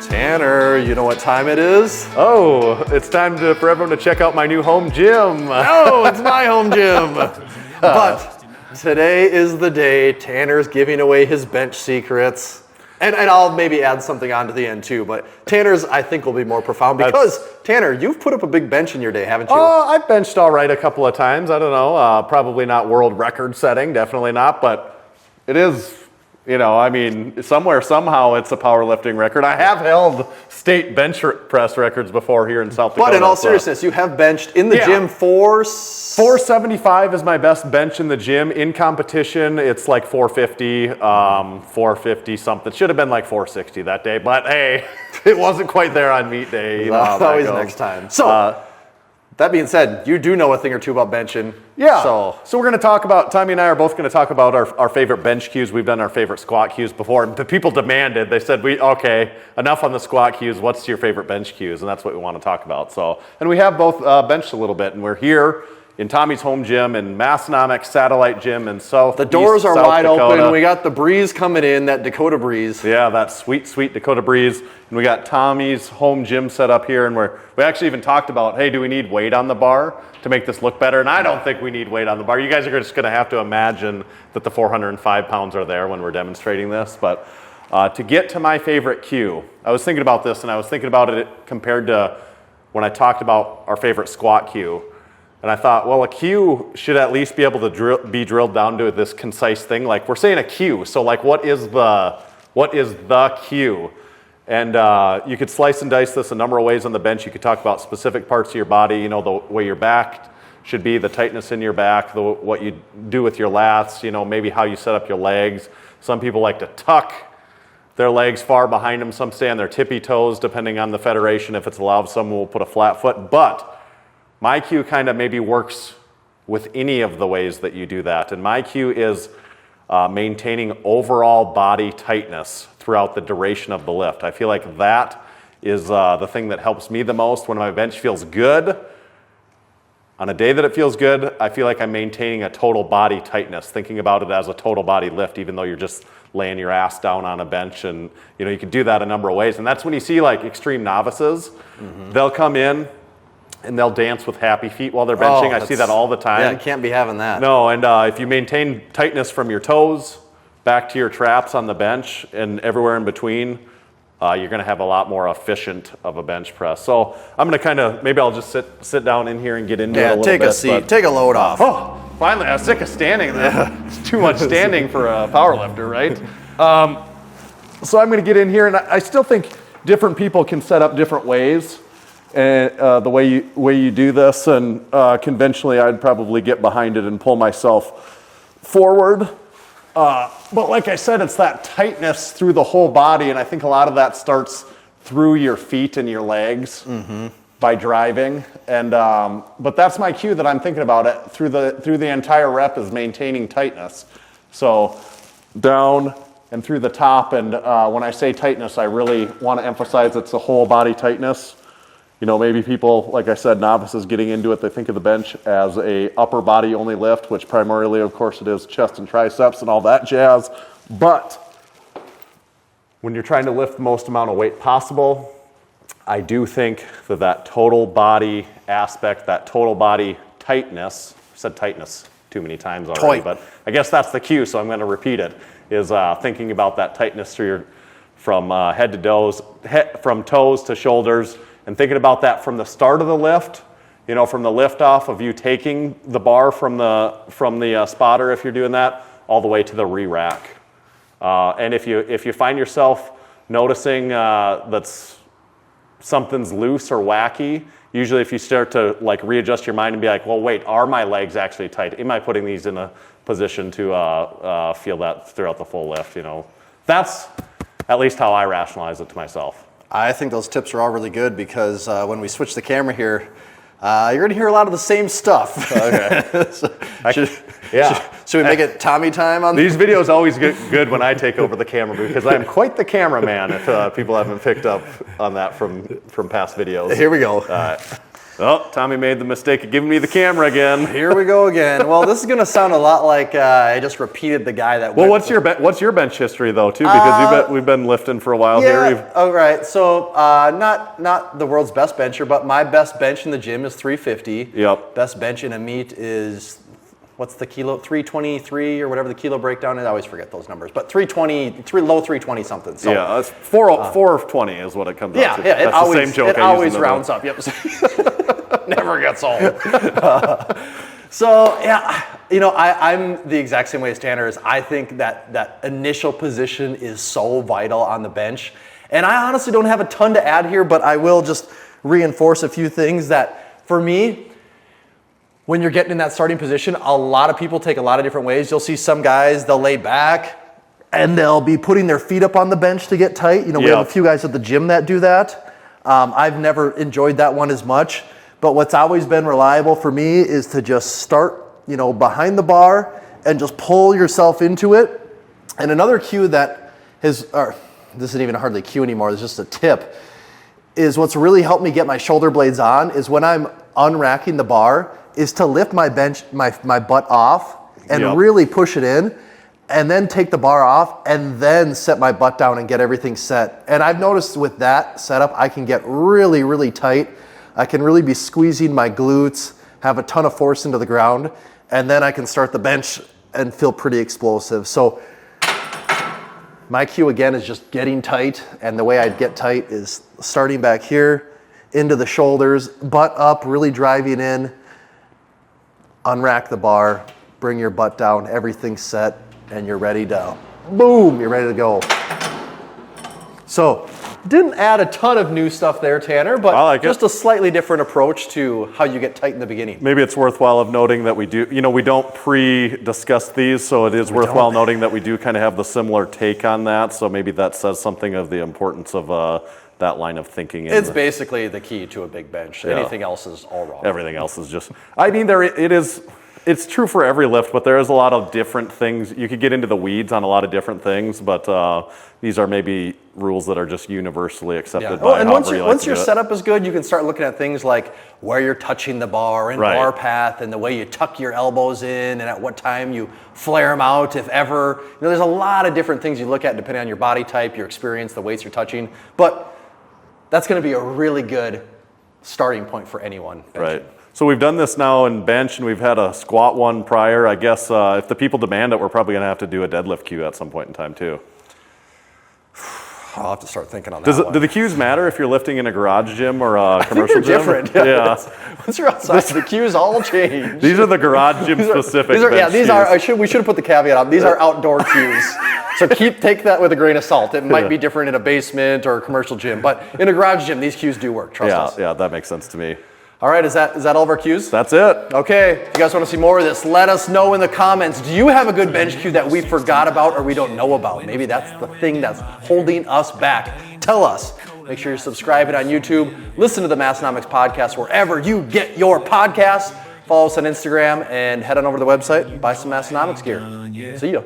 Tanner, you know what time it is? Oh, it's time for everyone to check out my new home gym. No, it's my home gym. But today is the day Tanner's giving away his bench secrets. And I'll maybe add something on to the end too, but Tanner's I think will be more profound because, Tanner, you've put up a big bench in your day, haven't you? Oh, I've benched all right a couple of times. I don't know, probably not world record setting, definitely not, but it is, you know, I mean, somewhere, somehow it's a powerlifting record. I have held state bench press records before here in South Dakota. But in all seriousness, you have benched in the gym 475 is my best bench in the gym. In competition, it's like 450, 450 something. Should have been like 460 that day, but hey, it wasn't quite there on meet day. You know how that always goes. next time. So, that being said, you do know a thing or two about benching. Yeah. So we're going to talk about, Tommy and I are both going to talk about our favorite bench cues. We've done our favorite squat cues before. The people demanded, they said, okay, enough on the squat cues. What's your favorite bench cues? And that's what we want to talk about. So, and we have both benched a little bit, and we're here in Tommy's home gym in Massenomics Satellite Gym in South The doors are South wide Dakota. open. We got the breeze coming in, that Dakota breeze. Yeah, that sweet, sweet Dakota breeze. And we got Tommy's home gym set up here, and we actually even talked about, hey, do we need weight on the bar to make this look better? And I don't think we need weight on the bar. You guys are just going to have to imagine that the 405 pounds are there when we're demonstrating this. But to get to my favorite cue, I was thinking about this, and I was thinking about it compared to when I talked about our favorite squat cue. And I thought, well, a cue should at least be able to be drilled down to this concise thing. Like, we're saying a cue, so like, what is the cue? And you could slice and dice this a number of ways on the bench. You could talk about specific parts of your body, you know, the way your back should be, the tightness in your back, what you do with your lats, you know, maybe how you set up your legs. Some people like to tuck their legs far behind them. Some stay on their tippy toes, depending on the federation. If it's allowed, some will put a flat foot. But my cue kind of maybe works with any of the ways that you do that. And my cue is maintaining overall body tightness throughout the duration of the lift. I feel like that is the thing that helps me the most when my bench feels good. On a day that it feels good, I feel like I'm maintaining a total body tightness, thinking about it as a total body lift, even though you're just laying your ass down on a bench. And you know, you can do that a number of ways. And that's when you see like extreme novices, they'll come in and they'll dance with happy feet while they're benching. I see that all the time. Yeah, you can't be having that. No, and if you maintain tightness from your toes back to your traps on the bench and everywhere in between, you're going to have a lot more efficient of a bench press. So I'm going to kind of, maybe I'll just sit down in here and get into it a little bit. Yeah, take a seat. Take a load off. Oh, finally, I was sick of standing. It's too much standing for a power lifter, right? So I'm going to get in here, and I still think different people can set up different ways. And the way you do this, and conventionally I'd probably get behind it and pull myself forward. But like I said, it's that tightness through the whole body, and I think a lot of that starts through your feet and your legs by driving. And but that's my cue that I'm thinking about it through the entire rep is maintaining tightness. So down and through the top, and when I say tightness, I really want to emphasize it's a whole body tightness. You know, maybe people, like I said, novices getting into it, they think of the bench as a upper body only lift, which primarily, of course, it is chest and triceps and all that jazz. But when you're trying to lift the most amount of weight possible, I do think that total body aspect, that total body tightness, I've said tightness too many times already, but I guess that's the cue, so I'm going to repeat it, is thinking about that tightness through from head to toes, from toes to shoulders, and thinking about that from the start of the lift, you know, from the lift off of you taking the bar from the spotter, if you're doing that, all the way to the re-rack. And if you find yourself noticing that something's loose or wacky, usually if you start to like readjust your mind and be like, well, wait, are my legs actually tight? Am I putting these in a position to feel that throughout the full lift? You know, that's at least how I rationalize it to myself. I think those tips are all really good because when we switch the camera here, you're going to hear a lot of the same stuff. Okay. Should we make it Tommy time on these videos? Always get good when I take over the camera because I'm quite the cameraman. If people haven't picked up on that from past videos. Here we go. Oh, Tommy made the mistake of giving me the camera again. Here we go again. Well, this is going to sound a lot like I just repeated the guy that. Well, what's your bench history though too? Because we've been lifting for a while here. All right. So not the world's best bencher, but my best bench in the gym is 350. Yep. Best bench in a meet is what's the kilo? 323 or whatever the kilo breakdown is. I always forget those numbers, but 320, low 320 something. So, yeah, it's 420 is what it comes out to. Yeah, That's the same joke it I always use in the rounds up. Yep. Never gets old. So yeah, I'm the exact same way as Tanner is. I think that initial position is so vital on the bench, and I honestly don't have a ton to add here, but I will just reinforce a few things that for me. When you're getting in that starting position, a lot of people take a lot of different ways. You'll see some guys, they'll lay back and they'll be putting their feet up on the bench to get tight. We have a few guys at the gym that do that. I've never enjoyed that one as much, but what's always been reliable for me is to just start, behind the bar and just pull yourself into it. And another cue that this isn't even hardly a cue anymore, it's just a tip, is what's really helped me get my shoulder blades on is when I'm unracking the bar, is to lift my butt off and really push it in and then take the bar off and then set my butt down and get everything set. And I've noticed with that setup, I can get really, really tight. I can really be squeezing my glutes, have a ton of force into the ground, and then I can start the bench and feel pretty explosive. So my cue again is just getting tight, and the way I'd get tight is starting back here into the shoulders, butt up, really driving in, unrack the bar, bring your butt down, everything's set, and you're ready to, boom, you're ready to go. So, didn't add a ton of new stuff there, Tanner, but just a slightly different approach to how you get tight in the beginning. Maybe it's worthwhile of noting that we don't pre-discuss these, so it is worthwhile noting that we do kind of have the similar take on that, so maybe that says something of the importance of that line of thinking. It's basically the key to a big bench. Yeah. Anything else is all wrong. Everything else is just, it's true for every lift, but there is a lot of different things. You could get into the weeds on a lot of different things, but these are maybe rules that are just universally accepted. And once your setup is good, you can start looking at things like where you're touching the bar and bar path and the way you tuck your elbows in and at what time you flare them out, if ever. There's a lot of different things you look at depending on your body type, your experience, the weights you're touching. But that's going to be a really good starting point for anyone. Right. So we've done this now in bench, and we've had a squat one prior. I guess if the people demand it, we're probably going to have to do a deadlift cue at some point in time too. I'll have to start thinking on that. Do the cues matter if you're lifting in a garage gym or a commercial gym? Different. Yeah. Once you're outside, the cues all change. These are the garage gym specific. We should have put the caveat on. These are outdoor cues. So take that with a grain of salt. It might be different in a basement or a commercial gym, but in a garage gym, these cues do work. Trust us. Yeah, that makes sense to me. All right, is that all of our cues? That's it. Okay, if you guys want to see more of this, let us know in the comments. Do you have a good bench cue that we forgot about or we don't know about? Maybe that's the thing that's holding us back. Tell us. Make sure you're subscribing on YouTube. Listen to the Massenomics podcast wherever you get your podcasts. Follow us on Instagram and head on over to the website and buy some Massenomics gear. See ya.